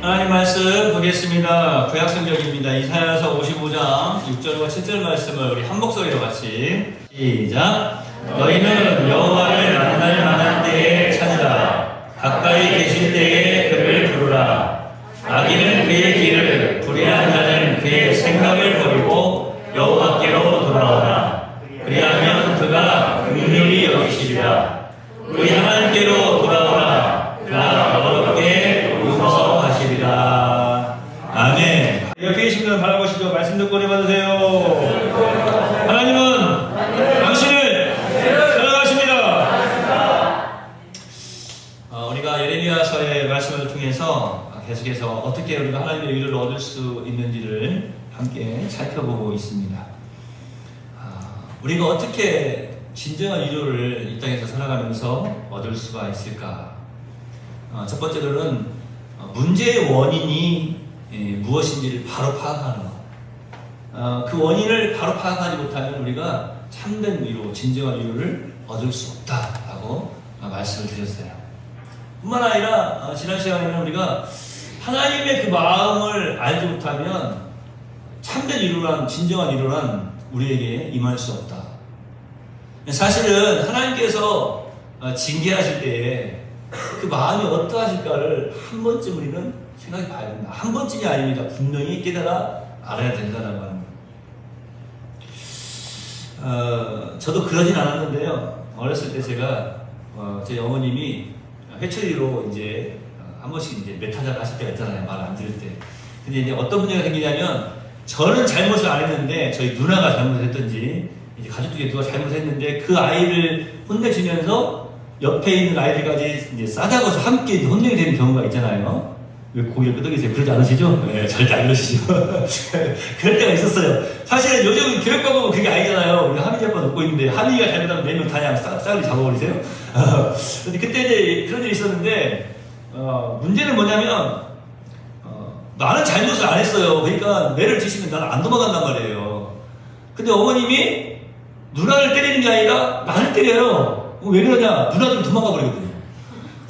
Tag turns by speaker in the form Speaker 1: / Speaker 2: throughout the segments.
Speaker 1: 하나님 말씀 보겠습니다. 구약성경입니다. 이사야서 55장 6절과 7절 말씀을 우리 한 목소리로 같이 시작. 너희는 여호와를 만날 만한 때에 찾으라. 가까이 계실 때에 그를 부르라. 악인은 그의 길을, 불의한 자는 그의 생각을 버리고 여호와께로 돌아오라. 그리하면 그가 긍휼히 여기시리라. 우리 하나님께로 돌아오라. 그가 어렵게 용서하시리라. 아멘. 옆에 계신 분 바라보시죠. 말씀 듣고 은혜 받으세요. 하나님은 당신을 사랑하십니다. 우리가 예레미야서의 말씀을 통해서 계속해서 어떻게 우리가 하나님의 위로를 얻을 수 있는지를 함께 살펴보고 있습니다. 우리가 어떻게 진정한 위로를 이 땅에서 살아가면서 얻을 수가 있을까? 첫 번째로는 문제의 원인이 무엇인지를 바로 파악하는 것. 그 원인을 바로 파악하지 못하면 우리가 참된 위로, 진정한 위로를 얻을 수 없다라고 말씀을 드렸어요. 뿐만 아니라 지난 시간에는 우리가 하나님의 그 마음을 알지 못하면 참된 위로란, 진정한 위로란 우리에게 임할 수 없다. 사실은 하나님께서 징계하실 때에 그 마음이 어떠하실까를 한 번쯤 우리는 생각해 봐야 된다. 한 번쯤이 아닙니다. 분명히 깨달아 알아야 된다는 거예요. 저도 그러진 않았는데요. 어렸을 때 제가 제 어머님이 회초리로 이제 한 번씩 이제 메타작 하실 때가 있잖아요. 말 안 들을 때. 근데 이제 어떤 문제가 생기냐면 저는 잘못을 안 했는데 저희 누나가 잘못했던지 이제 가족들이 누가 잘못했는데 그 아이를 혼내주면서 옆에 있는 아이들까지 이제 싸다고서 함께 혼내게 되는 경우가 있잖아요. 왜 고개를 끄덕이세요? 그러지 않으시죠? 네, 절대 안 그러시죠. 그럴 때가 있었어요. 사실은 요즘 교육과목은 그게 아니잖아요. 우리 하민이 아빠 듣고 있는데 하민이가 잘못하면 4명 다 그냥 싸그리 잡아버리세요. 근데 그때 이제 그런 일이 있었는데 문제는 뭐냐면 나는 잘못을 안 했어요. 그러니까 매를 치시면 나는 안 도망간단 말이에요. 근데 어머님이 누나를 때리는 게 아니라 나를 때려요. 왜 그러냐? 누나들은 도망가 버리거든요.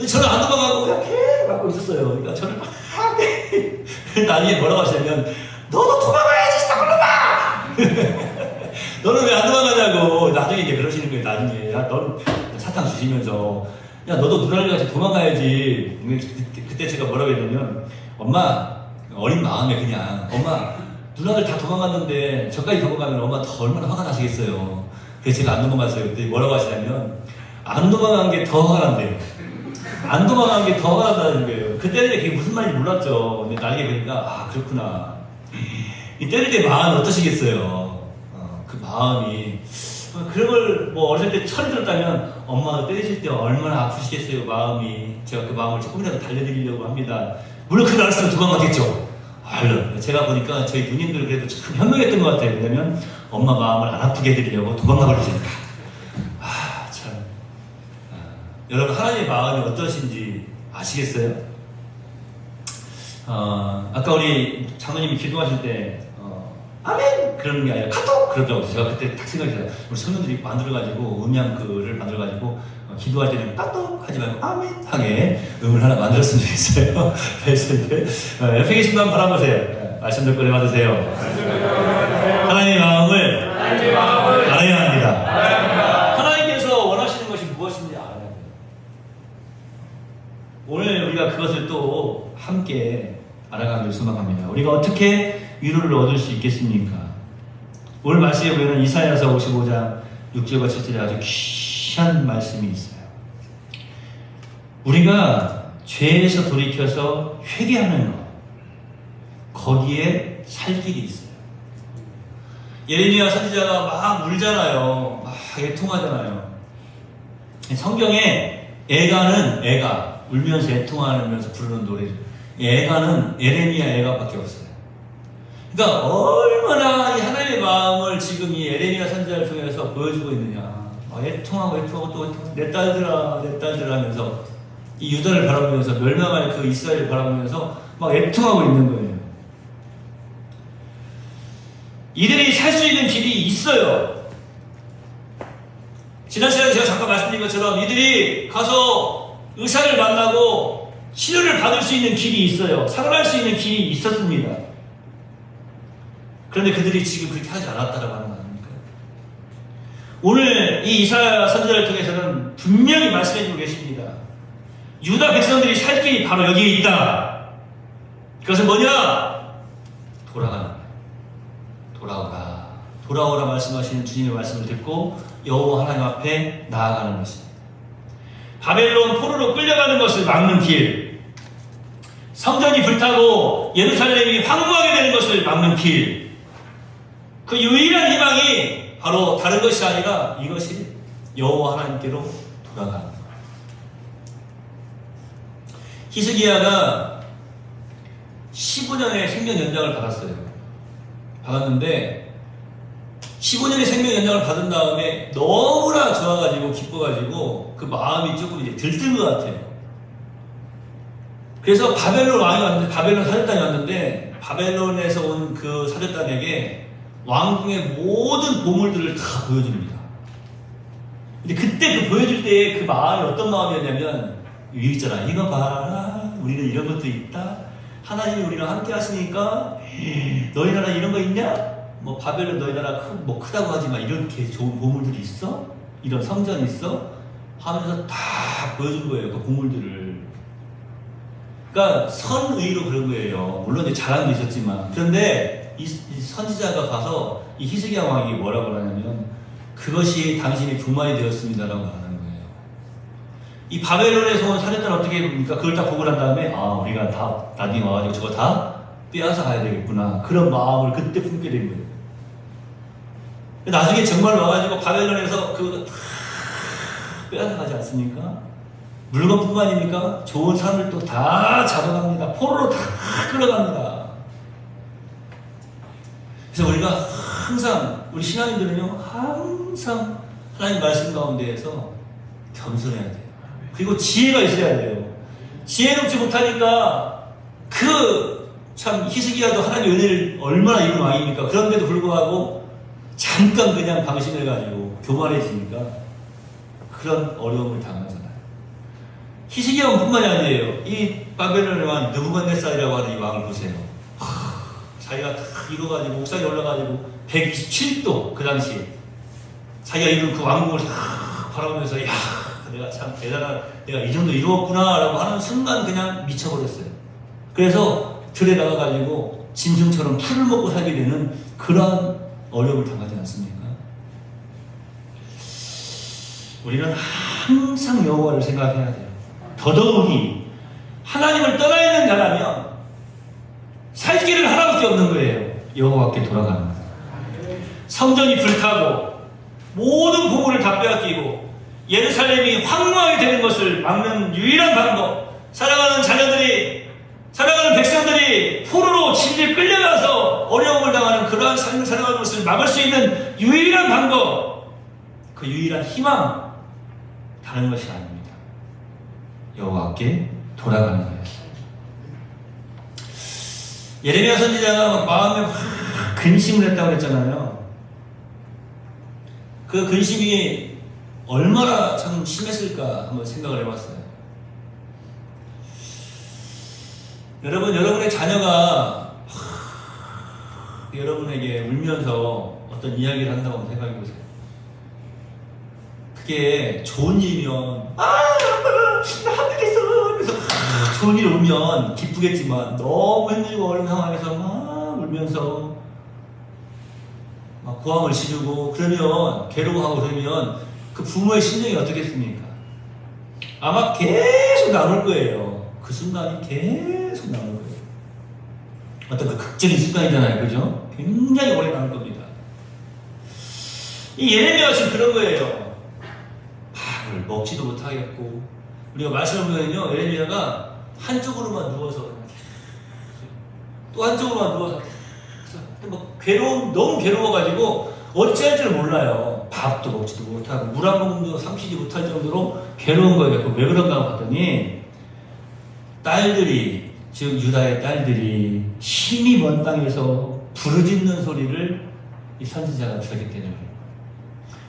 Speaker 1: 저는 안 도망가고 그냥 계속 갖고 있었어요. 그러니까 저를 막 나중에 뭐라고 하시냐면 너도 도망가야지 사골놈아! 너는 왜 안 도망가냐고 나중에 이제 그러시는 거예요. 나중에 야 너는 사탕 주시면서 야 너도 누나를 같이 도망가야지. 그때 제가 뭐라고 했냐면 엄마 어린 마음에 그냥 엄마 누나들 다 도망갔는데 저까지 도망가면 엄마 더 얼마나 화가 나시겠어요. 그래서 제가 안 도망갔어요. 그때 뭐라고 하시냐면 안 도망간 게 더 화가 난대요. 안 도망간 게 더 화가 난다는 거예요. 그때는 그게 무슨 말인지 몰랐죠. 근데 나중에 보니까 아 그렇구나. 이 때릴 때 마음이 어떠시겠어요. 그 마음이 그런 걸 뭐 어렸을 때 철이 들었다면 엄마가 때리실 때 얼마나 아프시겠어요. 마음이. 제가 그 마음을 조금이라도 달래드리려고 합니다. 물론 그걸 알았으면 도망가겠죠. 제가 보니까 저희 누님들 그래도 참 현명했던 것 같아요. 왜냐면 엄마 마음을 안 아프게 해드리려고 도망가 버리시니까. 참. 여러분 하나님의 마음이 어떠신지 아시겠어요? 아까 우리 장로님이 기도하실 때 아멘! 그러는 게 아니라 카톡! 그러더라고요. 제가 그때 딱 생각이 들어요. 우리 성도들이 만들어가지고 음향글을 만들어가지고 기도할 때는 까똑 하지 말고 아멘 하게 음을 하나 만들었으면 좋겠어요. 그래서 이제 옆에 계신 분 바라보세요. 말씀 듣고 받으세요. 하나님의 마음을 알아야 합니다. 하나님께서 원하시는 것이 무엇인지 알아야 합니다. 오늘 우리가 그것을 또 함께 알아가길 소망합니다. 우리가 어떻게 위로를 얻을 수 있겠습니까? 오늘 말씀에 보면 이사야서 55장 6절과 7절에 아주 귀한 말씀이 있어요. 우리가 죄에서 돌이켜서 회개하는 것, 거기에 살 길이 있어요. 예레미야 선지자가 막 울잖아요. 막 애통하잖아요. 성경에 애가 울면서 애통하면서 부르는 노래죠. 애가는 예레미야 애가밖에 없어요. 그러니까 얼마나 이 하나님의 마음을 지금 이 예레미야 선지자를 통해서 보여주고 있느냐. 애통하고 또 내 딸들아 하면서 이 유다를 바라보면서 멸망할 그 이스라엘을 바라보면서 막 애통하고 있는 거예요. 이들이 살 수 있는 길이 있어요. 지난 시간에 제가 잠깐 말씀드린 것처럼 이들이 가서 의사를 만나고 치료를 받을 수 있는 길이 있어요. 살아날 수 있는 길이 있었습니다. 그런데 그들이 지금 그렇게 하지 않았다라고 하는 거 아닙니까? 오늘 이 이사야 선지자를 통해서는 분명히 말씀해주고 계십니다. 유다 백성들이 살 길이 바로 여기에 있다. 그것은 뭐냐? 돌아가는 거예요. 돌아오라. 돌아오라 말씀하시는 주님의 말씀을 듣고 여호와 하나님 앞에 나아가는 것입니다. 바벨론 포로로 끌려가는 것을 막는 길, 성전이 불타고 예루살렘이 황무하게 되는 것을 막는 길, 그 유일한 희망이 바로 다른 것이 아니라 이것이 여호와 하나님께로 돌아가는 거예요. 히스기야가 15년의 생명 연장을 받았어요. 받았는데 15년의 생명 연장을 받은 다음에 너무나 좋아가지고 기뻐가지고 그 마음이 조금 이제 들뜬 것 같아요. 그래서 바벨론 왕이 왔는데, 바벨론 사절단이 왔는데 바벨론에서 온 그 사절단에게 왕궁의 모든 보물들을 다 보여줍니다. 근데 그때 그 보여줄 때 그 마음이 어떤 마음이었냐면, 여기 있잖아, 이거 봐라, 우리는 이런 것도 있다, 하나님이 우리랑 함께 하시니까 너희 나라 이런 거 있냐? 뭐 바벨론 너희 나라 뭐 크다고 하지만 이렇게 좋은 보물들이 있어? 이런 성전이 있어? 하면서 다 보여준 거예요, 그 보물들을. 그러니까 선의로 그런 거예요. 물론 이제 자랑도 있었지만. 그런데 이 선지자가 가서 이 히스기야 왕이 뭐라고 하냐면, 그것이 당신의 분만이 되었습니다라고 하는 거예요. 이 바벨론에서 온 사절단은 어떻게 됩니까? 그걸 다 보고 난 다음에, 아, 우리가 다 나중에 와가지고 저거 다 빼앗아 가야 되겠구나, 그런 마음을 그때 품게 된 거예요. 나중에 정말 와가지고 바벨론에서 그거 다 빼앗아 가지 않습니까? 물건뿐만입니까? 좋은 사람들도 다 잡아갑니다. 포로로 다 끌어갑니다. 그래서 우리가 항상, 우리 신앙인들은요, 항상 하나님 말씀 가운데에서 겸손해야 돼요. 그리고 지혜가 있어야 돼요. 지혜롭지 못하니까 참 히스기야도 하나님의 은혜를 얼마나 입은 왕입니까? 그런데도 불구하고 잠깐 그냥 방심해가지고 교만해지니까 그런 어려움을 당하잖아요. 히스기야 왕뿐만이 아니에요. 이 바벨론의 왕 느부갓네살이라고 하는 이 왕을 보세요. 자기가 다 이뤄가지고 옥상에 올라가지고 127도 그 당시에 자기가 이룬 그 왕국을 다 바라보면서, 야, 내가 참 대단한, 내가 이 정도 이루었구나 라고 하는 순간 그냥 미쳐버렸어요. 그래서 들에 나가가지고 짐승처럼 풀을 먹고 살게 되는 그런 어려움을 당하지 않습니까? 우리는 항상 여호와를 생각해야 돼요. 더더욱이 하나님을 떠나 있는 자라면 살 길을 하나밖에 없는 거예요. 여호와께 돌아가는 거예요. 성전이 불타고 모든 보물을 다 빼앗기고 예루살렘이 황무하게 되는 것을 막는 유일한 방법, 사랑하는 자녀들이, 사랑하는 백성들이 포로로 질질 끌려가서 어려움을 당하는 그러한 삶을 살아가는 것을 막을 수 있는 유일한 방법, 그 유일한 희망, 다른 것이 아닙니다. 여호와께 돌아가는 거예요. 예레미야 선지자가 마음에 근심을 했다고 했잖아요. 그 근심이 얼마나 참 심했을까 한번 생각을 해봤어요. 여러분, 여러분의 자녀가 여러분에게 울면서 어떤 이야기를 한다고 생각해 보세요. 그게 좋은 일이면, 나 합격했어! 그래서 좋은 일 오면 기쁘겠지만, 너무 힘들고 어려운 상황에서 막 울면서 막 고함을 지르고 그러면, 괴로워하고 그러면 그 부모의 심정이 어떻겠습니까? 아마 계속 남을 거예요. 그 순간이 계속 남을 거예요. 어떤 그 극적인 순간이잖아요. 그죠? 굉장히 오래 남을 겁니다. 이 예레미야가 지금 그런 거예요. 밥을 먹지도 못하겠고, 우리가 말씀을 보면요, 예레미야가 한쪽으로만 누워서 또 한쪽으로만 누워서 뭐 너무 괴로워가지고 어찌할 줄 몰라요. 밥도 먹지도 못하고 물 한 모금도 삼키지 못할 정도로 괴로운 거예요. 왜 그런가 봤더니 딸들이, 즉 유다의 딸들이 힘이 먼 땅에서 부르짖는 소리를 이 선지자가 들었기 때문에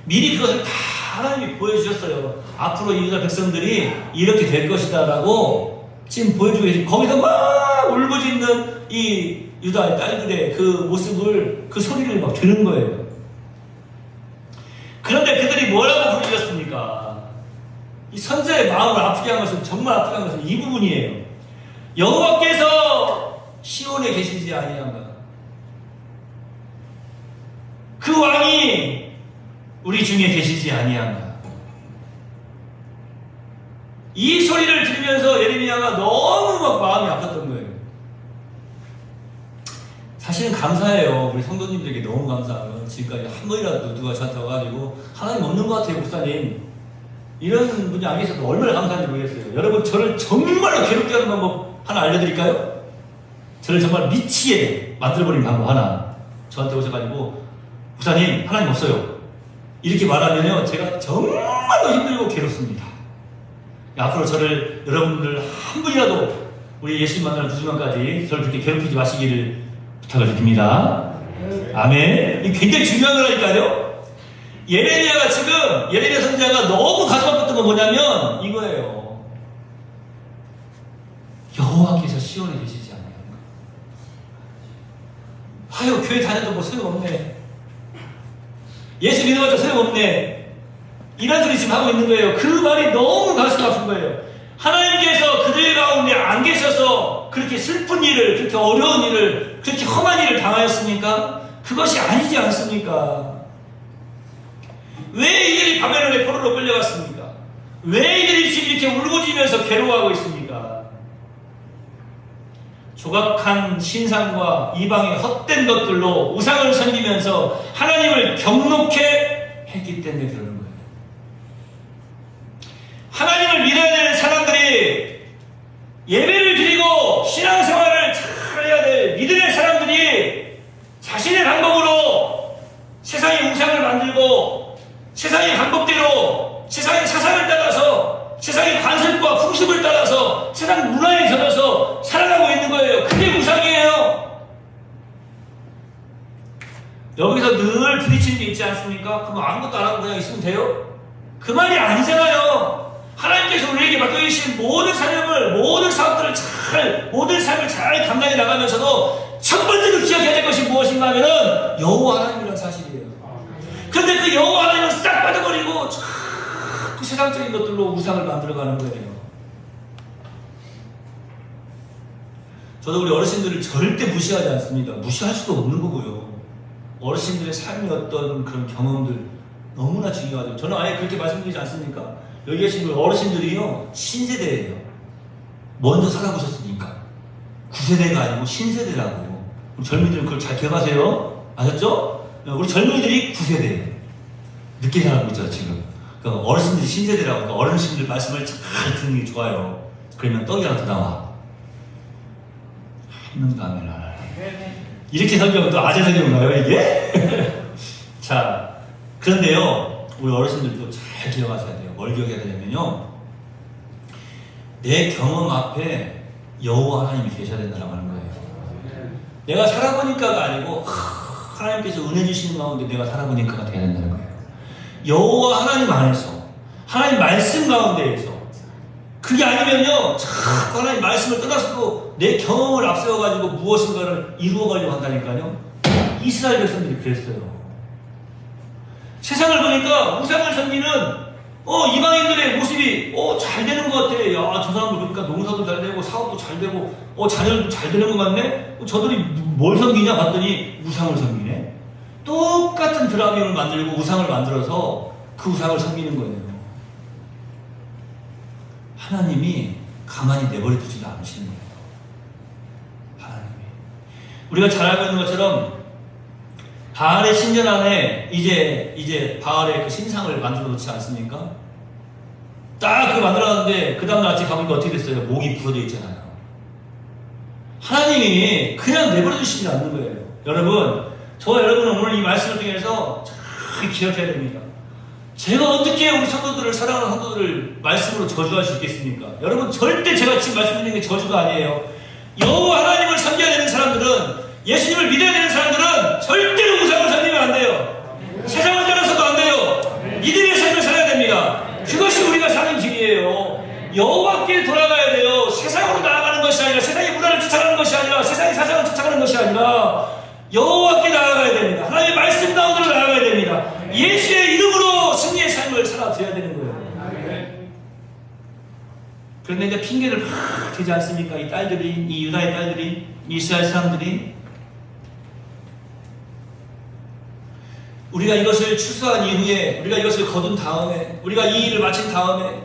Speaker 1: 미리 그것을 다 하나님이 보여주셨어요. 앞으로 이 유다 백성들이 이렇게 될 것이다 라고 지금 보여주고 계신 거기서 막 울부짖는 이 유다의 딸들의 그 모습을, 그 소리를 막 들은 거예요. 그런데 그들이 뭐라고 부르짖었습니까? 이 선자의 마음을 아프게 한 것은, 정말 아프게 한 것은 이 부분이에요. 여호와께서 시온에 계시지 아니한가? 그 왕이 우리 중에 계시지 아니한가? 이 소리를 들으면서 예레미야가 너무 막 마음이 아팠던 거예요. 사실은 감사해요. 우리 성도님들에게 너무 감사해요. 지금까지 한 번이라도 누가 저한테 와가지고 하나님 없는 것 같아요, 목사님. 이런 분이 안 계셔서 얼마나 감사한지 모르겠어요. 여러분, 저를 정말로 괴롭게 하는 방법 하나 알려드릴까요? 저를 정말 미치게 만들어버리는 방법 하나. 저한테 오셔가지고 목사님 하나님 없어요, 이렇게 말하면요 제가 정말로 힘들고 괴롭습니다. 앞으로 저를, 여러분들 한 분이라도 우리 예수님 만나는 그 순간까지 저를 그렇게 괴롭히지 마시기를 부탁을 드립니다. 아멘. 이게 굉장히 중요한 거라니까요. 예레미야가 지금, 예레미야 선지자가 너무 가슴 아팠던 건 뭐냐면 이거예요. 여호와께서 시온에 계시지 않나요? 아유, 교회 다녀도 뭐 소용없네, 예수 믿어봤자 소용없네, 이런 소리 지금 하고 있는 거예요. 그 말이 너무 가슴 아픈 거예요. 하나님께서 그들 가운데 안 계셔서 그렇게 슬픈 일을, 그렇게 어려운 일을, 그렇게 험한 일을 당하였습니까? 그것이 아니지 않습니까? 왜 이들이 바벨론의 포로로 끌려갔습니까? 왜 이들이 지금 이렇게 울부짖으면서 괴로워하고 있습니까? 조각한 신상과 이방의 헛된 것들로 우상을 섬기면서 하나님을 경록해 했기 때문에 그러는 거예요. 하나님을 믿어야 되는 사람들이, 예배를 드리고 신앙생활을 잘 해야 될 믿음의 사람들이 자신의 방법으로 세상의 우상을 만들고 세상의 방법대로, 세상의 사상을 따라서, 세상의 관습과 풍습을 따라서 세상 문화에 젖어서 살아가고 있는 거예요. 그게 우상이에요. 여기서 늘 부딪히는 게 있지 않습니까? 그럼 아무것도 안 하고 그냥 있으면 돼요? 그 말이 아니잖아요. 하나님께서 우리에게 맡겨주신 모든 사명을, 모든 사업들을 잘, 모든 삶을 잘 감당해 나가면서도 첫 번째로 기억해야 될 것이 무엇인가 하면은 여호와 하나님이라는 사실이에요. 그런데 그 여호와 하나님을 싹 빠져버리고 자꾸 세상적인 것들로 우상을 만들어가는 거예요. 저도 우리 어르신들을 절대 무시하지 않습니다. 무시할 수도 없는 거고요. 어르신들의 삶의 어떤 그런 경험들 너무나 중요하죠. 저는 아예 그렇게 말씀드리지 않습니까? 여기 계신 어르신들이요, 신세대예요. 먼저 살아보셨으니까. 9세대가 아니고 신세대라고. 젊은이들은 그걸 잘 기억하세요. 아셨죠? 우리 젊은이들이 9세대예요. 늦게 살고 있죠, 지금. 그러니까 어르신들이 신세대라고. 그러니까 어르신들 말씀을 잘 듣는 게 좋아요. 그러면 떡이 하나 더 나와. 한 명도 안 해라. 이렇게 설교하면 또 아재 설교인가요, 이게? 자, 그런데요, 우리 어르신들도 잘 기억하셔야 돼요. 뭘 기억해야 되냐면요, 내 경험 앞에 여호와 하나님이 계셔야 된다고 하는 거예요. 내가 살아보니까가 아니고 하나님께서 은혜 주시는 가운데 내가 살아보니까가 돼야 된다는 거예요. 여호와 하나님 안에서, 하나님 말씀 가운데에서. 그게 아니면요, 자꾸 하나님 말씀을 떠나서도 내 경험을 앞세워가지고 무엇인가를 이루어가려고 한다니까요. 이스라엘 백성들이 그랬어요. 세상을 보니까 우상을 섬기는 이방인들의 모습이 잘 되는 것 같아. 야, 저 사람들 보니까 농사도 잘 되고 사업도 잘 되고 자녀도 잘 되는 것 같네. 저들이 뭘 섬기냐 봤더니 우상을 섬기네. 똑같은 드라밍을 만들고 우상을 만들어서 그 우상을 섬기는 거예요. 하나님이 가만히 내버려 두지 않으시는 거예요. 하나님이. 우리가 잘 알고 있는 것처럼 바알의 신전 안에 이제 바알의 그 신상을 만들어 놓지 않습니까? 딱 그 만들어놨는데 그 다음날 아침에 가보니까 어떻게 됐어요? 목이 부러져 있잖아요. 하나님이 그냥 내버려 두시지 않는 거예요. 여러분, 저와 여러분은 오늘 이 말씀을 통해서 잘 기억해야 됩니다. 제가 어떻게 우리 성도들을, 사랑하는 성도들을 말씀으로 저주할 수 있겠습니까? 여러분, 절대 제가 지금 말씀드리는 게 저주가 아니에요. 여호와 하나님을 섬겨야 되는 사람들은, 예수님을 믿어야 되는 사람들은 절대로 우상을 섬기면 안 돼요. 세상을 따라서도 안 돼요. 믿음의 삶을 살아야 됩니다. 그것이 우리가 사는 길이에요. 여호와께 돌아가야 돼요. 세상으로 여호와께 나아가야 됩니다. 하나님의 말씀 가운데로 나아가야 됩니다. 예수의 이름으로 승리의 삶을 살아드려야 되는 거예요. 그런데 이제 핑계를 막 대지 않습니까? 이 딸들이, 이 유다의 딸들이, 이스라엘 사람들이. 우리가 이것을 추수한 이후에, 우리가 이것을 거둔 다음에, 우리가 이 일을 마친 다음에,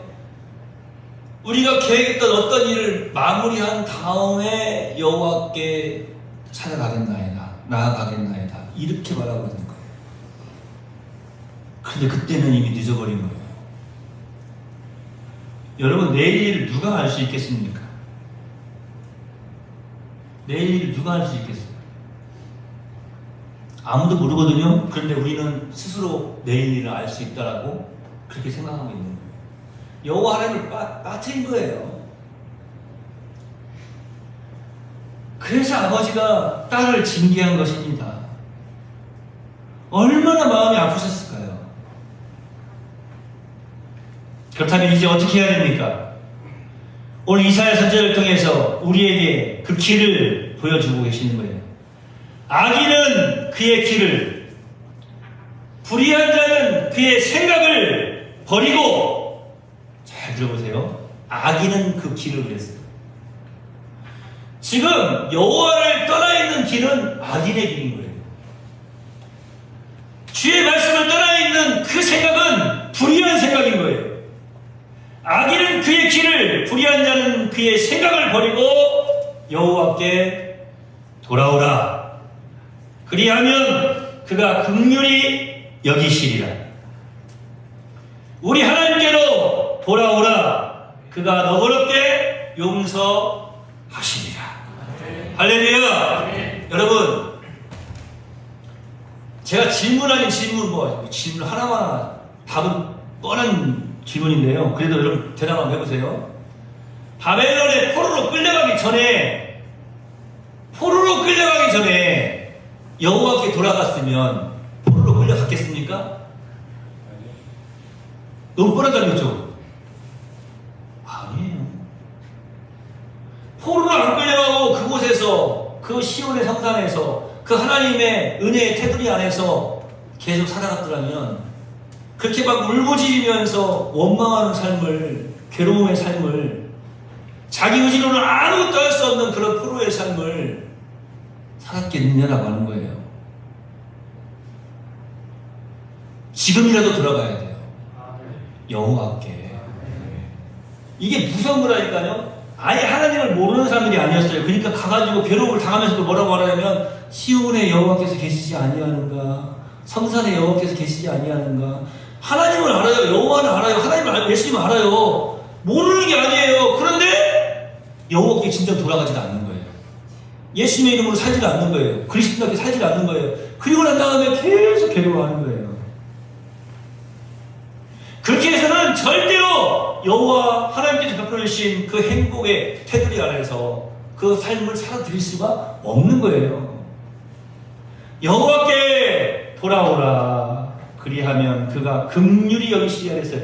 Speaker 1: 우리가 계획했던 어떤 일을 마무리한 다음에 여호와께 찾아가겠나이다, 나아가겠나이다, 이렇게 말하고 있는 거예요. 근데 그때는 이미 늦어버린 거예요. 여러분, 내일 일을 누가 알 수 있겠습니까? 내일 일을 누가 알 수 있겠어요? 아무도 모르거든요. 그런데 우리는 스스로 내일 일을 알 수 있다라고 그렇게 생각하고 있는 거예요. 여호와 하나님을 빠뜨린 거예요. 그래서 아버지가 딸을 징계한 것입니다. 얼마나 마음이 아프셨을까요? 그렇다면 이제 어떻게 해야 됩니까? 오늘 이사야 선지자를 통해서 우리에게 그 길을 보여주고 계시는 거예요. 악인은 그의 길을, 불의한 자는 그의 생각을 버리고, 잘 들어보세요. 악인은 그 길을 그랬어요. 지금 여호와를 떠나 있는 길은 악인의 길인 거예요. 주의 말씀을 떠나 있는 그 생각은 불의한 생각인 거예요. 악인은 그의 길을, 불의한 자는 그의 생각을 버리고 여호와께 돌아오라. 그리하면 그가 긍휼히 여기시리라. 우리 하나님께로 돌아오라. 그가 너그럽게 용서하시리라. 할렐루야. 여러분, 제가 질문 아닌 질문, 질문 하나만, 답은 뻔한 질문인데요. 그래도 여러분 대답 한번 해보세요. 바벨론에 포로로 끌려가기 전에 여호와께 돌아갔으면 포로로 끌려갔겠습니까? 너무 뻔하다는 거죠? 아니에요. 포로로 안 끌려가고 그곳에서, 그 시온의 성산에서, 그 하나님의 은혜의 테두리 안에서 계속 살아갔더라면, 그렇게 막 울부짖으면서 원망하는 삶을, 괴로움의 삶을, 자기 의지로는 아무것도 할 수 없는 그런 포로의 삶을 살았겠느냐라고 하는 거예요. 지금이라도 돌아가야 돼요. 여호와께. 이게 무서운 거라니까요. 아예 하나님을 모르는 사람들이 아니었어요. 그러니까 가가지고 괴로움을 당하면서도 뭐라고 말하냐면, 시온의 여호와께서 계시지 아니하는가, 성산의 여호와께서 계시지 아니하는가. 하나님을 알아요. 여호와는 알아요. 하나님을 예수님을 알아요. 모르는 게 아니에요. 그런데 여호와께 진짜 돌아가지도 않는 거예요. 예수님의 이름으로 살지도 않는 거예요. 그리스도답게 살지도 않는 거예요. 그리고 난 다음에 계속 괴로워하는 거예요. 그렇게 해서는 절대로 여호와 하나님께서 베풀어 주신 그 행복의 테두리 안에서 그 삶을 살아드릴 수가 없는 거예요. 여호와께 돌아오라. 그리하면 그가 긍휼히 여기시리라 했어요.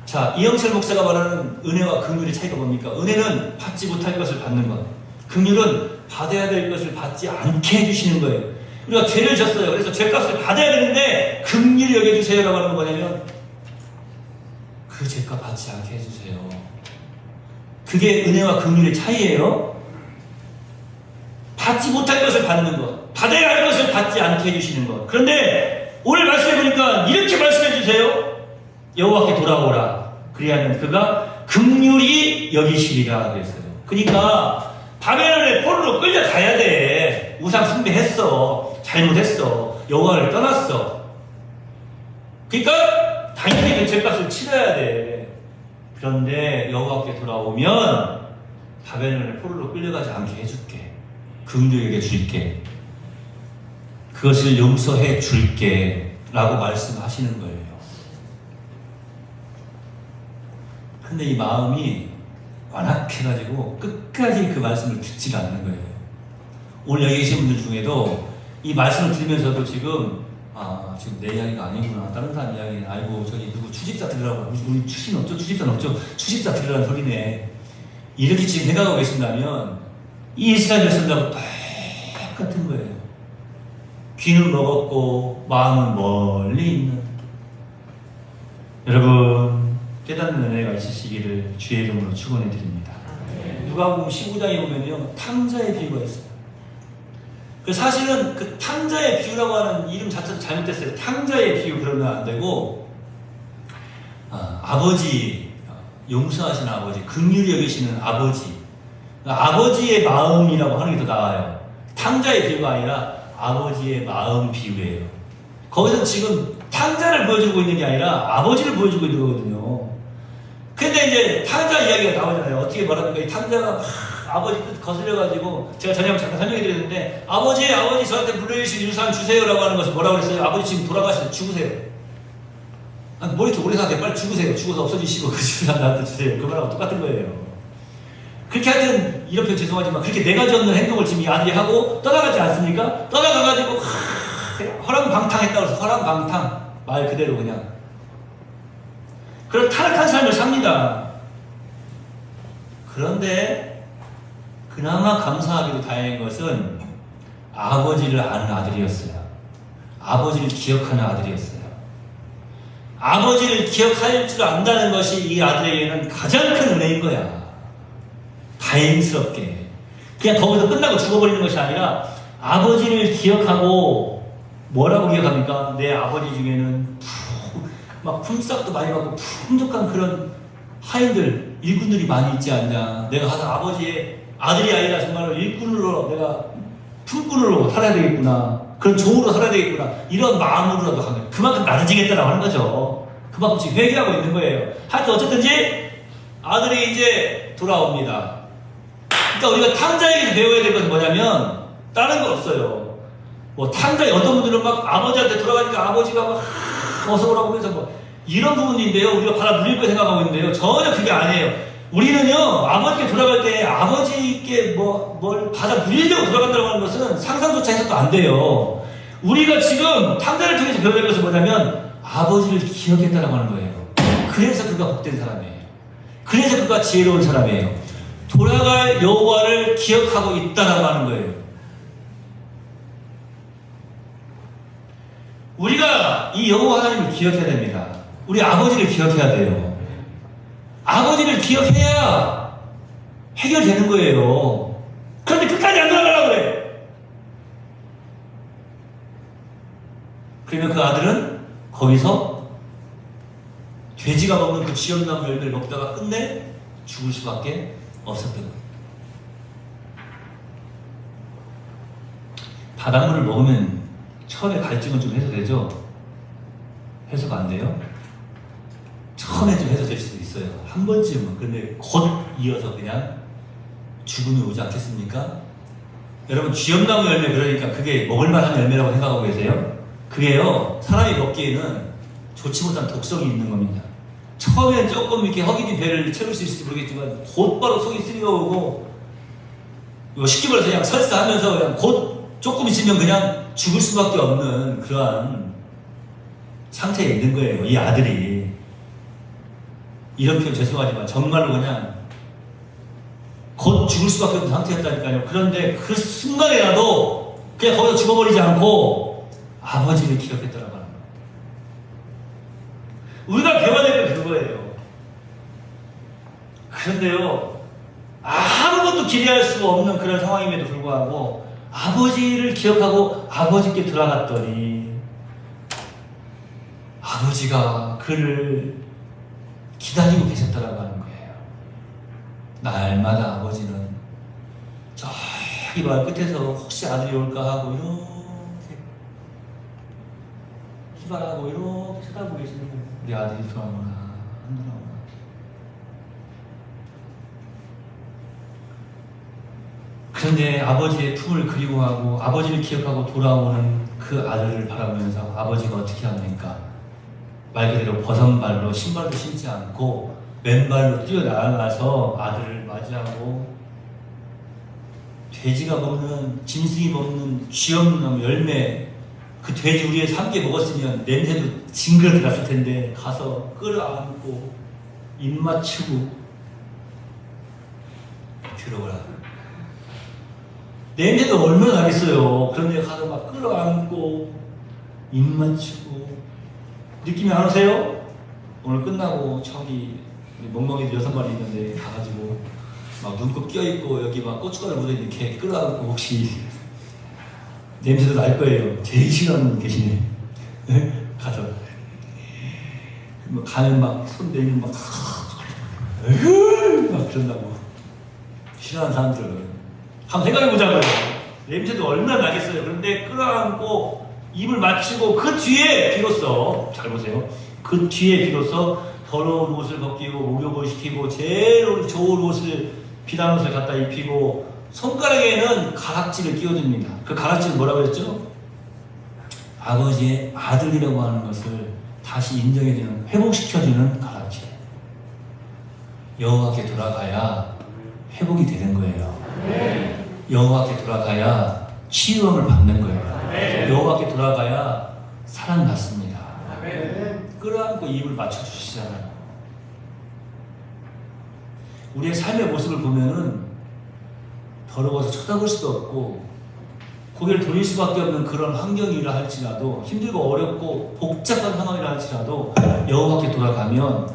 Speaker 1: 자, 이영철 목사가 말하는 은혜와 긍휼의 차이가 뭡니까? 은혜는 받지 못할 것을 받는 것, 긍휼은 받아야 될 것을 받지 않게 해주시는 거예요. 우리가 죄를 졌어요. 그래서 죄값을 받아야 되는데 긍휼히 여겨주세요라고 하는 건 뭐냐면, 그 죄값 받지 않게 해주세요. 그게 은혜와 긍휼의 차이예요. 받지 못할 것을 받는 것, 받아야 할 것을 받지 않게 해주시는 것. 그런데 오늘 말씀해 보니까 이렇게 말씀해 주세요. 여호와께 돌아오라. 그리하면 그가 긍휼히 여기시리라 그랬어요. 그러니까 바벨론에 포로로 끌려가야 돼. 우상 숭배했어, 잘못했어, 여호와를 떠났어. 그러니까 당연히 그 죄값을 치러야 돼. 그런데 여호와께 돌아오면 바벨론에 포로로 끌려가지 않게 해줄게. 긍휼히 여겨줄게. 그것을 용서해 줄게 라고 말씀하시는 거예요. 근데 이 마음이 완악해가지고 끝까지 그 말씀을 듣지 않는 거예요. 오늘 여기 계신 분들 중에도 이 말씀을 들으면서도 지금 내 이야기가 아니구나, 다른 사람 이야기는, 아이고 저기 누구 추집사 들으라고, 우리 추신 없죠? 추집사는 없죠? 추집사 들으라는 소리네, 이렇게 지금 생각하고 계신다면 이 이스라엘 백성들하고 똑같은 거예요. 귀는 먹었고 마음은 멀리 있는 여러분 깨닫는 은혜가 있으시기를 주의 이름으로 축원해 드립니다. 누가복음 15장에 보면요 탕자의 비유가 있어요. 그 사실은 그 탕자의 비유라고 하는 이름 자체도 잘못됐어요. 탕자의 비유 그러면 안 되고 아버지 용서하시는 아버지 긍휼히 여기시는 아버지 아버지의 마음이라고 하는 게 더 나아요. 탕자의 비유가 아니라 아버지의 마음 비유예요. 거기서 지금 탕자를 보여주고 있는 게 아니라 아버지를 보여주고 있는 거거든요. 근데 이제 탕자 이야기가 나오잖아요. 어떻게 말합니까? 이 탕자가 아버지 뜻 거슬려가지고 제가 전에 잠깐 설명해 드렸는데 아버지 저한테 물려주신 유산 주세요라고 하는 것이 뭐라고 그랬어요? 아버지 지금 돌아가시는데 죽으세요. 아니, 뭐 이렇게 오래 사세요? 빨리 죽으세요. 죽어서 없어지시고 그 유산 나한테 주세요. 그 말하고 똑같은 거예요. 그렇게 하여튼 이렇게 죄송하지만 그렇게 네 가지 없는 행동을 지금 이 아들이 하고 떠나가지 않습니까? 떠나가가지고 허랑방탕했다고 해서 허랑방탕 말 그대로 그냥 그런 타락한 삶을 삽니다. 그런데 그나마 감사하기도 다행인 것은 아버지를 아는 아들이었어요. 아버지를 기억하는 아들이었어요. 아버지를 기억할 줄 안다는 것이 이 아들에게는 가장 큰 은혜인 거야. 다행스럽게 그냥 거기서 끝나고 죽어버리는 것이 아니라 아버지를 기억하고 뭐라고 기억합니까? 내 아버지 중에는 막 품삯도 많이 받고 풍족한 그런 하인들 일꾼들이 많이 있지 않냐. 내가 가서 아버지의 아들이 아니라 정말로 일꾼으로 내가 품꾼으로 살아야 되겠구나. 그런 종으로 살아야 되겠구나. 이런 마음으로라도 하면 그만큼 낮아지겠다라고 하는 거죠. 그만큼 지금 회개하고 있는 거예요. 하여튼 어쨌든지 아들이 이제 돌아옵니다. 그러니까 우리가 탕자에게서 배워야 될 것은 뭐냐면 다른 거 없어요. 뭐 탕자에 어떤 분들은 막 아버지한테 돌아가니까 아버지가 막 어서 오라고 하면서 뭐 이런 부분인데요. 우리가 받아 물릴 거 생각하고 있는데요. 전혀 그게 아니에요. 우리는요 아버지께 돌아갈 때 아버지께 뭘 받아 물리려고 돌아간다고 하는 것은 상상조차 해서도 안 돼요. 우리가 지금 탕자를 통해서 배워야 될 것은 뭐냐면 아버지를 기억했다라고 하는 거예요. 그래서 그가 복된 사람이에요. 그래서 그가 지혜로운 사람이에요. 돌아갈 여호와를 기억하고 있다라고 하는 거예요. 우리가 이 여호와 하나님을 기억해야 됩니다. 우리 아버지를 기억해야 돼요. 아버지를 기억해야 해결되는 거예요. 그런데 끝까지 안 돌아가려고 그래. 그러면 그 아들은 거기서 돼지가 먹는 그 지엄나무 열매를 먹다가 끝내 죽을 수밖에 없었던 거예요. 바닷물을 먹으면 처음에 갈증은 좀 해소되죠? 해소가 안 돼요? 처음에 좀 해소될 수도 있어요. 한 번쯤은. 근데 곧 이어서 그냥 죽음이 오지 않겠습니까? 여러분 쥐엄나무 열매 그러니까 그게 먹을만한 열매라고 생각하고 계세요? 그게요 사람이 먹기에는 좋지 못한 독성이 있는 겁니다. 처음엔 조금 이렇게 허기진 배를 채울 수 있을지 모르겠지만 곧바로 속이 쓰리어오고 쉽게 말해서 그냥 설사하면서 그냥 곧 조금 있으면 그냥 죽을 수밖에 없는 그러한 상태에 있는 거예요. 이 아들이. 이런 표현 죄송하지만 정말로 그냥 곧 죽을 수밖에 없는 상태였다니까요. 그런데 그 순간에라도 그냥 거기서 죽어버리지 않고 아버지를 기억했더라고요. 우리가 배워야 될 건 그거예요. 그런데요, 아무것도 기대할 수가 없는 그런 상황임에도 불구하고 아버지를 기억하고 아버지께 돌아갔더니 아버지가 그를 기다리고 계셨다라고 하는 거예요. 날마다 아버지는 저기 말 끝에서 혹시 아들이 올까 하고 이렇게 기발하고 이렇게 쳐다보고 계시는 거예요. 우리 아들이 돌아오나 안 돌아오나. 그런데 아버지의 품을 그리워하고 아버지를 기억하고 돌아오는 그 아들을 바라보면서 아버지가 어떻게 합니까? 말 그대로 버선발로 신발도 신지 않고 맨발로 뛰어나가서 아들을 맞이하고 돼지가 먹는 짐승이 먹는 쥐없는 열매 그 돼지 우리의 3개 먹었으면 냄새도 징그럽게 났을 텐데 가서 끌어안고 입 맞추고 들어오라. 냄새도 얼마나 나겠어요. 그런데 가서 막 끌어안고 입 맞추고 느낌이 안 오세요? 오늘 끝나고 저기 멍멍이들 6마리 있는데 가가지고 막 눈곱 껴있고 여기 막 고춧가루 묻어 이렇게 끌어안고 혹시 냄새도 날 거예요. 제일 싫어하는 분 계시네. 가서 가면 막 손 내밀고 막 그런다고. 싫어하는 사람들은 한번 생각해보자고요. 냄새도 얼마나 나겠어요. 그런데 끌어안고 입을 맞추고 그 뒤에 비로소, 잘 보세요, 그 뒤에 비로소 더러운 옷을 벗기고 목욕을 시키고 제일 좋은 옷을, 비단 옷을 갖다 입히고 손가락에는 가락지를 끼워줍니다. 그 가락지는 뭐라고 그랬죠? 아버지의 아들이라고 하는 것을 다시 인정해주는, 회복시켜주는 가락지. 여호와께 돌아가야 회복이 되는 거예요. 여호와께 돌아가야 치유함을 받는 거예요. 여호와께 돌아가야 사랑받습니다. 끌어안고 입을 맞춰주시잖아요. 우리의 삶의 모습을 보면은 더러워서 쳐다볼 수도 없고 고개를 돌릴 수밖에 없는 그런 환경이라 할지라도, 힘들고 어렵고 복잡한 상황이라 할지라도 여호와께 돌아가면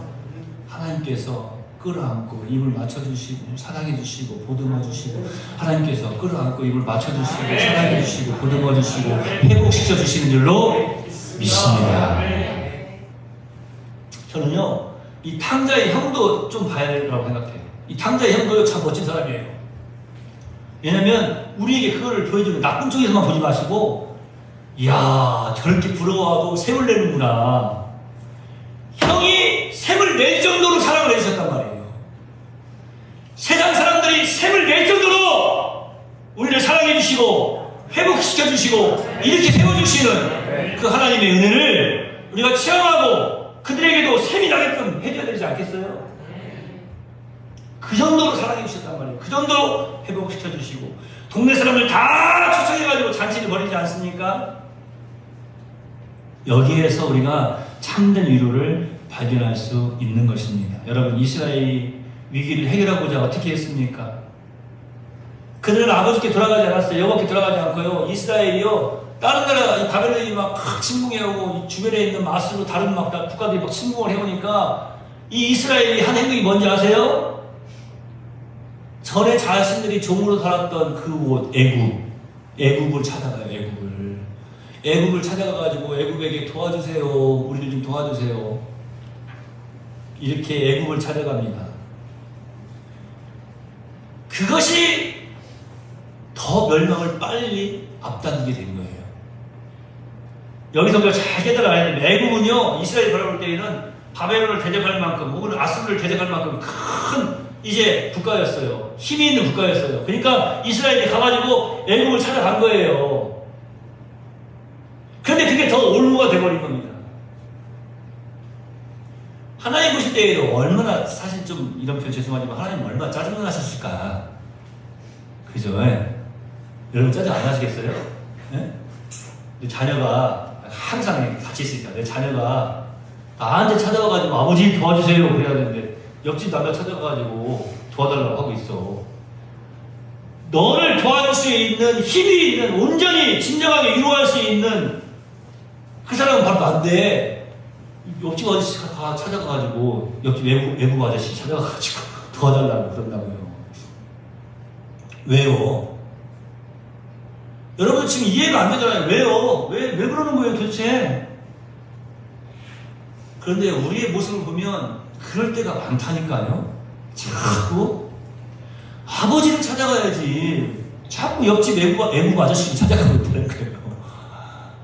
Speaker 1: 하나님께서 끌어안고 입을 맞춰주시고 사랑해주시고 보듬어주시고, 하나님께서 끌어안고 입을 맞춰주시고 사랑해주시고 보듬어주시고 회복시켜주시는 줄로 믿습니다. 저는요, 이 탕자의 형도 좀 봐야 된다고 생각해요. 이 탕자의 형도 참 멋진 사람이에요. 왜냐면 우리에게 그거를 보여주는, 나쁜 쪽에서만 보지 마시고, 이야 저렇게 부러워하고 샘을 내는구나. 형이 샘을 낼 정도로 사랑을 해주셨단 말이에요. 세상 사람들이 샘을 낼 정도로 우리를 사랑해 주시고 회복시켜 주시고 이렇게 세워주시는 그 하나님의 은혜를 우리가 체험하고 그들에게도 샘이 나게끔 해줘야 되지 않겠어요? 그 정도로 사랑해 주셨단 말이에요. 그 정도로 회복시켜 주시고, 동네 사람들 다 초청해가지고 잔치를 벌이지 않습니까? 여기에서 우리가 참된 위로를 발견할 수 있는 것입니다. 여러분, 이스라엘이 위기를 해결하고자 어떻게 했습니까? 그들은 아버지께 돌아가지 않았어요. 여호와께 돌아가지 않고요. 이스라엘이요, 다른 나라 바벨론이 막 침공해오고 주변에 있는 마스로 다른 막 국가들이 막 침공을 해오니까 이 이스라엘이 한 행동이 뭔지 아세요? 전에 자신들이 종으로 살았던 그 옷, 애굽을 찾아가요. 애굽을 찾아가가지고 애굽에게 도와주세요, 우리를 좀 도와주세요, 이렇게 애굽을 찾아갑니다. 그것이 더 멸망을 빨리 앞당기게 된 거예요. 여기서 우리가 잘 깨달아야 됩니다. 애굽은요, 이스라엘이 돌아올 때에는 바벨론을 대적할 만큼 혹은 아수르를 대적할 만큼 큰 이제 국가였어요. 힘이 있는 국가였어요. 그러니까 이스라엘이 가가지고 애굽을 찾아간 거예요. 그런데 그게 더 올무가 돼버린 겁니다. 하나님 보실 때에도 얼마나, 사실 좀 이런 표현 죄송하지만 하나님 얼마나 짜증 나셨을까. 그죠? 네? 여러분 짜증 안 나시겠어요? 네? 내 자녀가 항상 같이 있으니까, 내 자녀가 나한테 찾아와가지고 아버지 도와주세요 그래야 되는데 옆집 남자 찾아가가지고 도와달라고 하고 있어. 너를 도와줄 수 있는 힘이 있는, 온전히 진정하게 위로할 수 있는 그 사람은 바로 난데, 옆집 아저씨 찾아가가지고, 옆집 외국 아저씨 찾아가가지고 도와달라고 그런다고요. 왜요? 여러분 지금 이해가 안 되잖아요. 왜요? 왜 그러는 거예요 도대체? 그런데 우리의 모습을 보면 그럴 때가 많다니까요. 자꾸 아버지를 찾아가야지 자꾸 옆집 애국 아저씨를 찾아가고 있다는 거예요.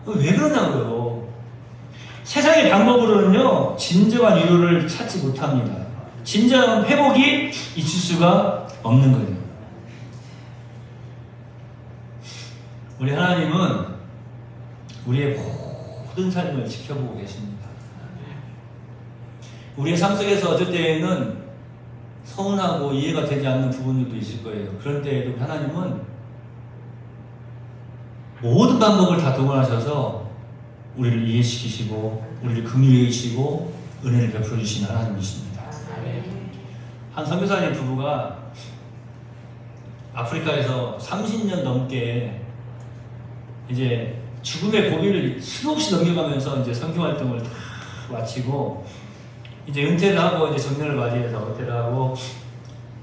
Speaker 1: 왜 그러냐고요. 세상의 방법으로는요, 진정한 위로를 찾지 못합니다. 진정한 회복이 있을 수가 없는 거예요. 우리 하나님은 우리의 모든 삶을 지켜보고 계십니다. 우리의 삶 속에서 어쩔 때에는 서운하고 이해가 되지 않는 부분들도 있을 거예요. 그럴 때에도 하나님은 모든 방법을 다 동원하셔서 우리를 이해시키시고 우리를 긍휼히 여기시고 은혜를 베풀어 주시는 하나님이십니다. 한 선교사님 부부가 아프리카에서 30년 넘게 이제 죽음의 고비를 수없이 넘겨가면서 이제 선교 활동을 다 마치고 이제 은퇴를 하고 이제 정년을 맞이해서 은퇴를 하고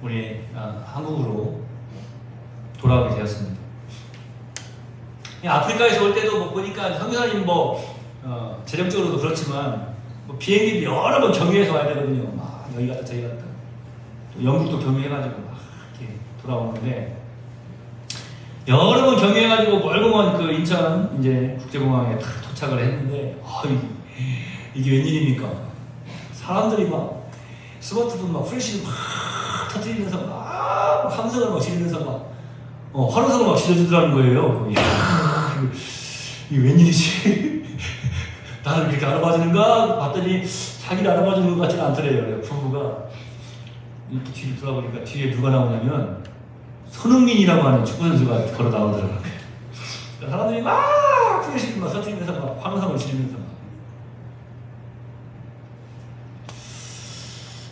Speaker 1: 우리 한국으로 돌아오게 되었습니다. 아프리카에서 올 때도 뭐 보니까 선교사님 재정적으로도 그렇지만 비행기 여러 번 경유해서 와야 되거든요. 막 여기 갔다 저기 갔다 또 영국도 경유해가지고 막 이렇게 돌아오는데 여러 번 경유해가지고 멀고먼 그 인천 이제 국제공항에 딱 도착을 했는데 이게 웬일입니까? 사람들이 막 스마트폰 막 플래시를 막 터뜨리면서 막 함성을 막 지르면서 막 환호성을 막 지르더라는 거예요. 이야, 이게 웬일이지? 나를 그렇게 알아봐주는가? 봤더니 자기를 알아봐주는 것 같지는 않더래요. 부부가 이렇게 뒤를 돌아보니까 뒤에 누가 나오냐면 손흥민이라고 하는 축구선수가 걸어 나오더라고요. 사람들이 막 플래시를 막 터뜨리면서 막 환호성을 지르면서 막.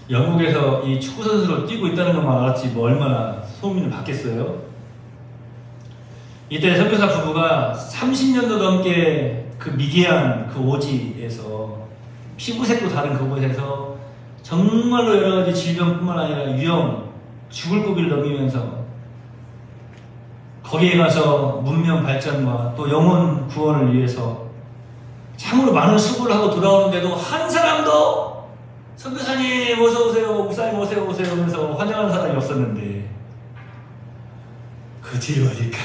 Speaker 1: 영국에서 이 축구선수로 뛰고 있다는 것만 알았지 뭐 얼마나 소문을 받겠어요. 이때 선교사 부부가 30년도 넘게 그 미개한 그 오지에서 피부색도 다른 그곳에서 정말로 여러 가지 질병뿐만 아니라 위험, 죽을 고비를 넘기면서 거기에 가서 문명 발전과 또 영혼 구원을 위해서 참으로 많은 수고를 하고 돌아오는데도 한 사람도 선교사님 어서 오세요, 목사님 어서 오세요 하면서 환영하는 사람이 없었는데 그 뒤에 보니까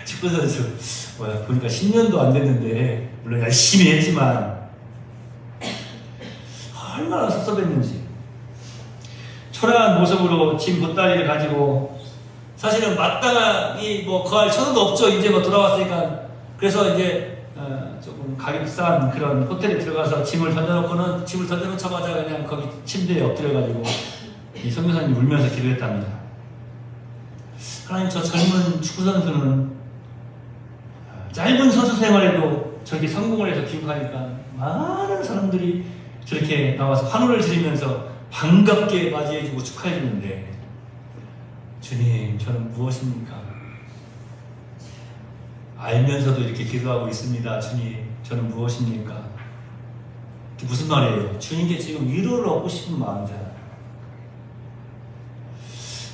Speaker 1: 축구선수 보니까 10년도 안 됐는데 물론 열심히 했지만 얼마나 섭섭했는지 초라한 모습으로 짐 보따리를 가지고 사실은 마땅히 거할 처소도 없죠. 이제 돌아왔으니까. 그래서 이제 조금 가격 비싼 그런 호텔에 들어가서 짐을 던져놓자마자 그냥 거기 침대에 엎드려가지고 이 선교사님이 울면서 기도했답니다. 하나님, 저 젊은 축구선수는 짧은 선수 생활에도 저렇게 성공을 해서 기록하니까 많은 사람들이 저렇게 나와서 환호를 지르면서 반갑게 맞이해주고 축하해주는데 주님, 저는 무엇입니까? 알면서도 이렇게 기도하고 있습니다. 주님, 저는 무엇입니까? 무슨 말이에요? 주님께 지금 위로를 얻고 싶은 마음이잖아요.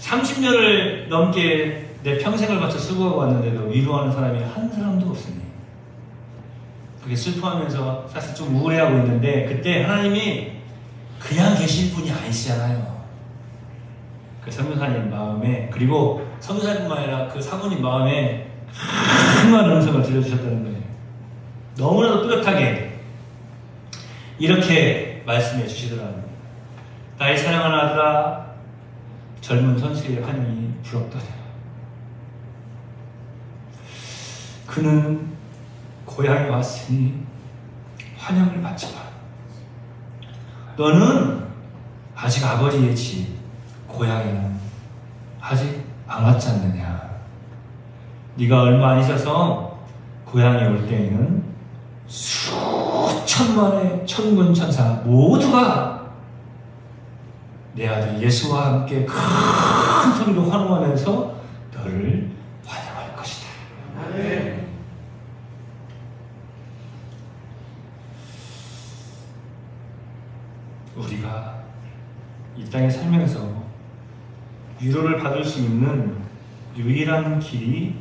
Speaker 1: 30년을 넘게 내 평생을 바쳐 수고하고 왔는데도 위로하는 사람이 한 사람도 없습니다. 그게 슬퍼하면서 사실 좀 우울해하고 있는데 그때 하나님이 그냥 계실 분이 아니시잖아요. 그 선교사님 마음에, 그리고 선교사님뿐만 아니라 그 사모님 마음에 큰 음성을 들려주셨다는 거예요. 너무나도 뚜렷하게 이렇게 말씀해 주시더라고요. 나의 사랑하는 아들아, 젊은 선수의 환영이 부럽더냐. 그는 고향에 왔으니 환영을 받지 마. 너는 아직 아버지의 집, 고향에는 아직 안 왔지 않느냐. 네가 얼마 안 있어서 고향에 올 때에는 수천만의 천군 천사 모두가 내 아들 예수와 함께 큰 소리로 환호하면서 너를 환영할 것이다. 아멘. 우리가 이 땅에 살면서 위로를 받을 수 있는 유일한 길이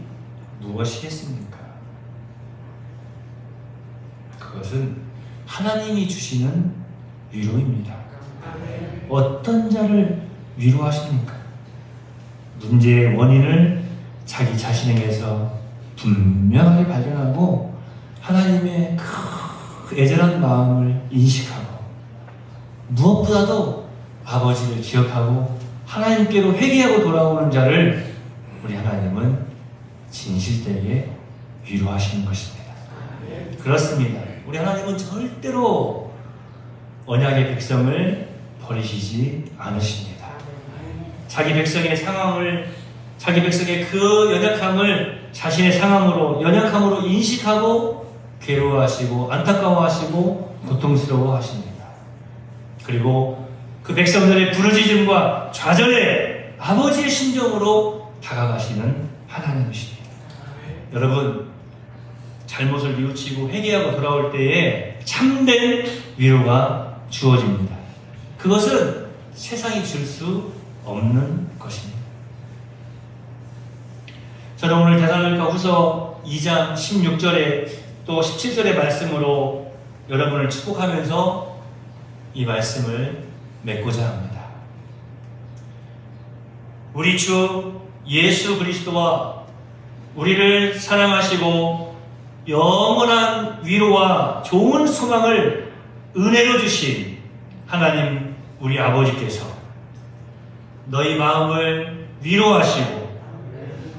Speaker 1: 무엇이겠습니까? 그것은 하나님이 주시는 위로입니다. 어떤 자를 위로하십니까? 문제의 원인을 자기 자신에게서 분명하게 발견하고 하나님의 그 애절한 마음을 인식하고 무엇보다도 아버지를 기억하고 하나님께로 회개하고 돌아오는 자를 우리 하나님은 진실되게 위로하시는 것입니다. 그렇습니다. 우리 하나님은 절대로 언약의 백성을 버리시지 않으십니다. 자기 백성의 상황을, 자기 백성의 그 연약함을 자신의 연약함으로 인식하고 괴로워하시고 안타까워하시고 고통스러워하십니다. 그리고 그 백성들의 부르짖음과 좌절에 아버지의 심정으로 다가가시는 하나님이십니다. 여러분, 잘못을 뉘우치고 회개하고 돌아올 때에 참된 위로가 주어집니다. 그것은 세상이 줄 수 없는 것입니다. 저는 오늘 데살로니가 후서 2장 16절에 또 17절의 말씀으로 여러분을 축복하면서 이 말씀을 맺고자 합니다. 우리 주 예수 그리스도와 우리를 사랑하시고 영원한 위로와 좋은 소망을 은혜로 주신 하나님 우리 아버지께서 너희 마음을 위로하시고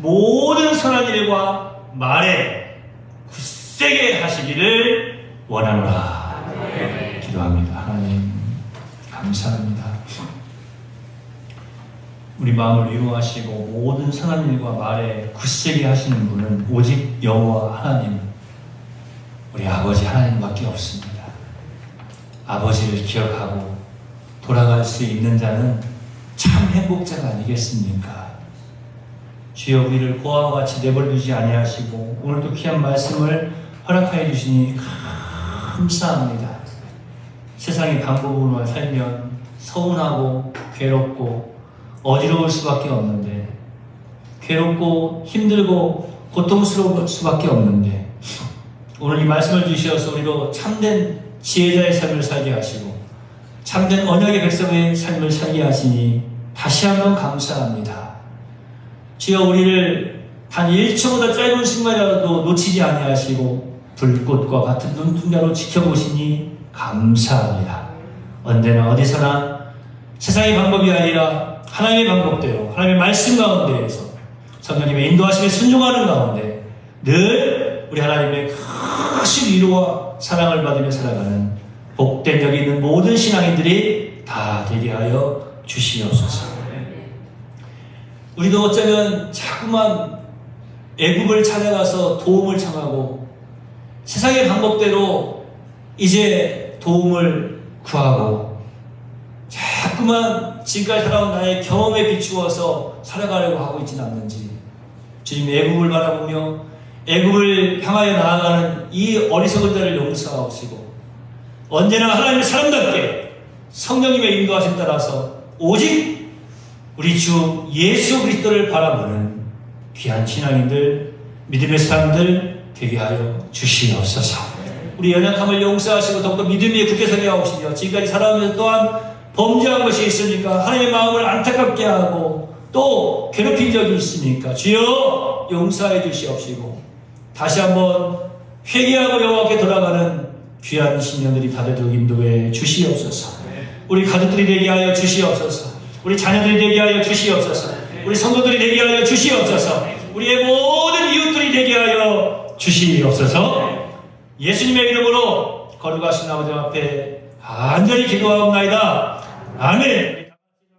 Speaker 1: 모든 선한 일과 말에 굳세게 하시기를 원하노라. 기도합니다. 하나님 감사합니다. 우리 마음을 위로하시고 모든 선한 일과 말에 굳세게 하시는 분은 오직 여호와 하나님, 우리 아버지 하나님밖에 없습니다. 아버지를 기억하고 돌아갈 수 있는 자는 참 행복자가 아니겠습니까? 주여, 우리를 고아와 같이 내버려두지 아니하시고 오늘도 귀한 말씀을 허락하여 주시니 감사합니다. 세상의 방법으로만 살면 서운하고 괴롭고 어지러울 수밖에 없는데, 괴롭고 힘들고 고통스러울 수밖에 없는데, 오늘 이 말씀을 주셔서 우리도 참된 지혜자의 삶을 살게 하시고 참된 언약의 백성의 삶을 살게 하시니 다시 한번 감사합니다. 주여, 우리를 단 1초보다 짧은 순간이라도 놓치지 아니하시고 불꽃과 같은 눈동자로 지켜보시니 감사합니다. 언제나 어디서나 세상의 방법이 아니라 하나님의 방법대로 하나님의 말씀 가운데에서 성령님의 인도하심에 순종하는 가운데 늘 우리 하나님의 크신 위로와 사랑을 받으며 살아가는 복된 적이 있는 모든 신앙인들이 다 되게 하여 주시옵소서. 우리도 어쩌면 자꾸만 애굽을 찾아가서 도움을 청하고 세상의 방법대로 이제 도움을 구하고 자꾸만 지금까지 살아온 나의 경험에 비추어서 살아가려고 하고 있지는 않는지, 주님 애굽을 바라보며 애굽을 향하여 나아가는 이 어리석은 자를 용서하시고 언제나 하나님의 사람답게 성령님의 인도하심 따라서 오직 우리 주 예수 그리스도를 바라보는 귀한 신앙인들, 믿음의 사람들 되게 하여 주시옵소서. 우리 연약함을 용서하시고 더욱더 믿음에 굳게 서게 하옵시며 지금까지 살아오면서 또한 범죄한 것이 있으니까 하나님의 마음을 안타깝게 하고 또 괴롭힌 적이 있으니까 주여 용서해 주시옵시고 다시 한번 회개하고 여호와께 돌아가는 귀한 신령들이 다 되도록 인도해 주시옵소서. 우리 가족들이 되게 하여 주시옵소서. 우리 자녀들이 되게 하여 주시옵소서. 우리 성도들이 되게 하여 주시옵소서. 우리의 모든 이웃들이 되게 하여 주시옵소서. 예수님의 이름으로 거룩하신 아버지 앞에 간절히 기도하옵나이다. 아멘.